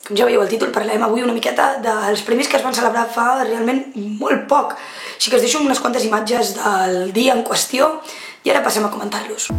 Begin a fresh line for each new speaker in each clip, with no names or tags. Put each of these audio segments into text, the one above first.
Com ja veieu el títol, parlarem avui una miqueta dels premis que es van celebrar fa realment molt poc. Així que us deixo unes quantes imatges del dia en qüestió i ara passem a comentar-los.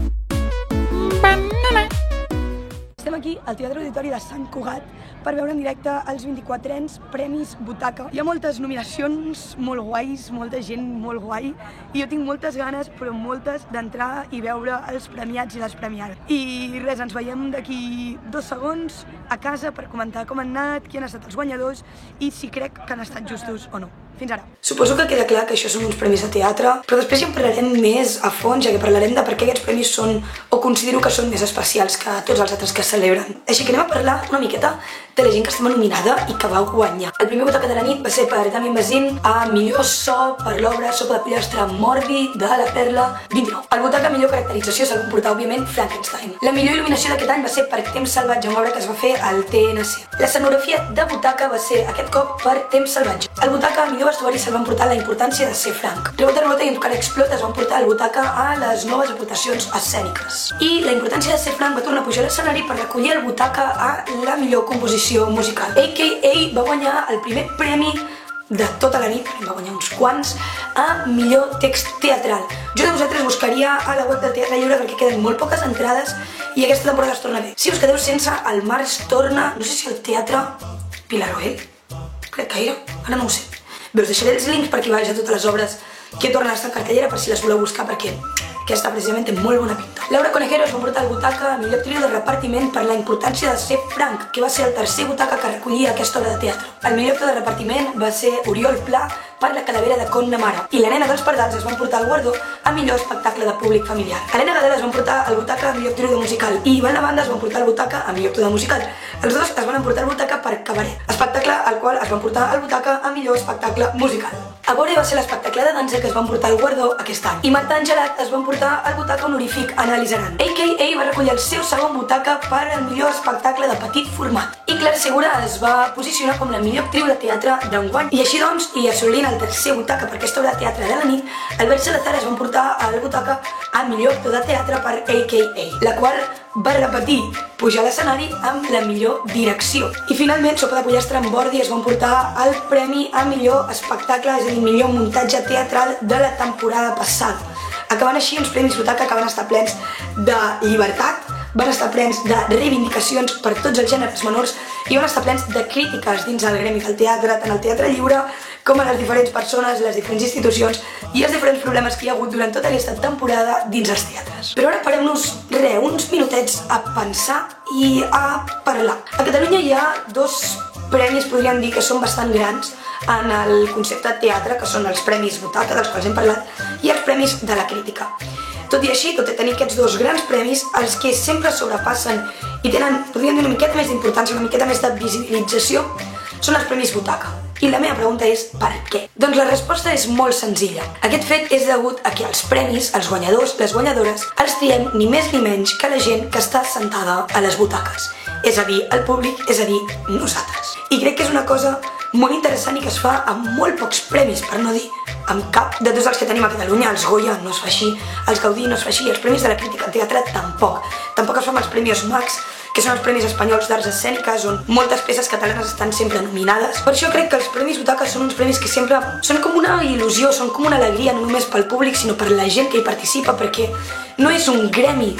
Estem aquí al Teatre Auditori de Sant Cugat per veure en directe els 24ens Premis Butaca. Hi ha moltes nominacions molt guais, molta gent molt guai, i jo tinc moltes ganes, però moltes, d'entrar i veure els premiats i les premiades. I res, ens veiem d'aquí 2 segons a casa per comentar com han anat, qui han estat els guanyadors i si crec que han estat justos o no. Fins ara. Suposo que queda clar que això són uns premis de teatre, però després ja en parlarem més a fons, ja que parlarem de per què aquests premis són, o considero que són més especials que tots els altres que es celebren. Així que anem a parlar una miqueta de la gent que estava nominada i que va guanyar. El primer Butaca de la nit va ser per Damien Bazin a millor so per l'obra Sopa de pollastre Morbi de la Perla 29. El Butaca a millor caracterització se'l va emportar, òbviament, Frankenstein. La millor il·luminació d'aquest any va ser per Temps salvatge, una obra que es va fer al TNC. L'escenografia de Butaca va ser aquest cop per Temps salvatge. El Butaca a millor vestuari se'l va emportar la importància de ser franc. Rebota Rebota i Encara Explota es van portar el Butaca a les noves aportacions escèniques. I la importància de ser franc va tornar a pujar a l'escenari per recollir el Butaca a la millor composició musical. A.K.A. va guanyar el primer premi de tota la nit, va guanyar uns quants, a millor text teatral. Jo de vosaltres buscaria a la web del Teatre Lliure perquè queden molt poques entrades i aquesta temporada es torna bé. Si us quedeu sense, el març torna, no sé si al Teatre Pilaroel, crec que era, ara no ho sé. Bé, us deixaré els links per aquí baix a totes les obres que tornen a estar en cartellera per si les voleu buscar perquè aquesta precisament té molt bona pinta. Laura Conejero es va portar el Butaca a millor actriu de repartiment per la importància de ser franc, que va ser el tercer Butaca que recollia aquesta obra de teatre. El millor actor de repartiment va ser Oriol Pla per La calavera de Connemara. I la Nena dels Pardals es va emportar el guardó a millor espectacle de públic familiar. Helena Gadel es va emportar el Butaca a millor actriu de musical i Ivan Lavanda es va emportar el Butaca a millor actor de musical. Els dos es van emportar el Butaca per Cabaret, espectacle al qual es va emportar el Butaca a millor espectacle musical. Agore va ser l'espectacle de dansa que es va emportar el guardó aquest any. I Marta Angelat es va emportar el Butaca honorífic Analitzaran. A.K.A. va recollir el seu segon Butaca per el millor espectacle de petit format. I Clara Segura es va posicionar com la millor actriu de teatre d'enguany. I així doncs, i assolint el tercer Butaca per aquesta obra de teatre de la nit, Albert Salazar es va emportar el Butaca a millor actor de teatre per A.K.A., la qual va repetir pujar a l'escenari amb la millor direcció. I finalment, Sopa de pollastre amb Bordi es va emportar el premi a millor espectacle, és a dir, millor muntatge teatral de la temporada passada. Acabant així, uns premis Butaca que van estar plens de llibertat, van estar plens de reivindicacions per tots els gèneres menors i van estar plens de crítiques dins el gremi del teatre, tant al Teatre Lliure com a les diferents persones, les diferents institucions i els diferents problemes que hi ha hagut durant tota aquesta temporada dins els teatres. Però ara parem-nos uns minutets a pensar i a parlar. A Catalunya hi ha 2 premis, podríem dir, que són bastant grans en el concepte de teatre, que són els Premis Butaca, dels quals hem parlat, i els Premis de la Crítica. Tot i així, tot i tenir aquests 2 grans premis, els que sempre sobrepassen i tenen, podríem dir, una miqueta més d'importància, una miqueta més de visibilització, són els Premis Butaca. I la meva pregunta és, per què? Doncs la resposta és molt senzilla. Aquest fet és degut a que els premis, els guanyadors, les guanyadores, els triem ni més ni menys que la gent que està sentada a les butaques. És a dir, el públic, és a dir, nosaltres. I crec que és una cosa molt interessant i que es fa amb molt pocs premis, per no dir amb cap de tots els que tenim a Catalunya. Els Goya no es fa així, els Gaudí no es fa així, els Premis de la Crítica en Teatre tampoc. Tampoc es fa amb els Premis Max, que són els Premis Espanyols d'Arts Escèniques, on moltes peces catalanes estan sempre nominades. Per això crec que els Premis Butaca són uns premis que sempre són com una il·lusió, són com una alegria, no només pel públic, sinó per la gent que hi participa, perquè no és un gremi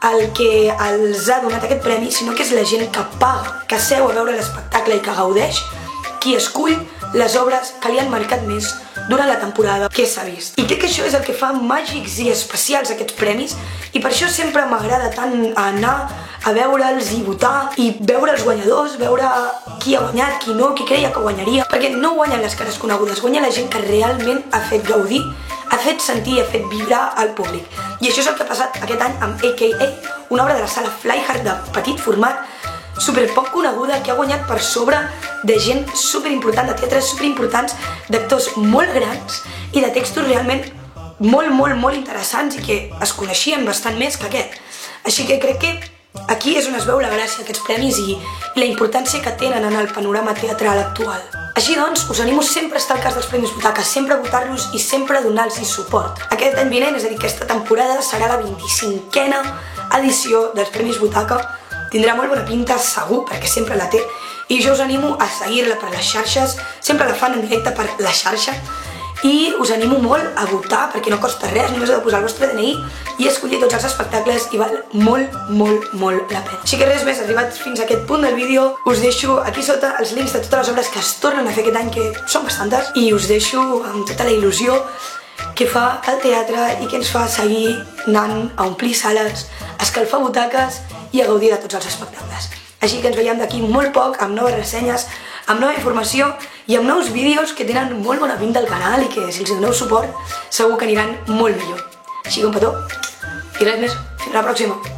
el que els ha donat aquest premi, sinó que és la gent que paga, que seu a veure l'espectacle i que gaudeix, qui escull les obres que li han marcat més durant la temporada que s'ha vist. I crec que això és el que fa màgics i especials aquests premis, i per això sempre m'agrada tant anar a veure'ls i votar i veure els guanyadors, veure qui ha guanyat, qui no, qui creia que guanyaria, perquè no guanyen les cares conegudes, guanya la gent que realment ha fet gaudir, ha fet sentir, ha fet vibrar al públic. I això és el que ha passat aquest any amb A.K.A., una obra de la sala Flyhard de petit format, superpoc coneguda, que ha guanyat per sobre de gent superimportant, de teatres superimportants, d'actors molt grans i de textos realment molt interessants i que es coneixien bastant més que aquest. Així que crec que aquí és on es veu la gràcia d'aquests premis i la importància que tenen en el panorama teatral actual. Així doncs, us animo sempre a estar al cas dels Premis Butaca, sempre a votar-los i sempre a donar-los suport. Aquest any vinent, és a dir, aquesta temporada, serà la 25a edició dels Premis Butaca. Tindrà molt bona pinta, segur, perquè sempre la té, i jo us animo a seguir-la per les xarxes, sempre la fan en directe per la xarxa, i us animo molt a votar perquè no costa res, només heu de posar el vostre DNI i escollir tots els espectacles i val molt, molt, molt la pena. Així que res més, arribats fins a aquest punt del vídeo, us deixo aquí sota els links de totes les obres que es tornen a fer aquest any, que són bastantes, i us deixo amb tota la il·lusió que fa el teatre i que ens fa seguir anant a omplir sales, a escalfar butaques i a gaudir de tots els espectacles. Així que ens veiem d'aquí molt poc amb noves ressenyes, amb nova informació i amb nous vídeos que tenen molt bona pinta al canal i que si els doneu suport segur que aniran molt millor. Així que un petó i res més, fins la pròxima!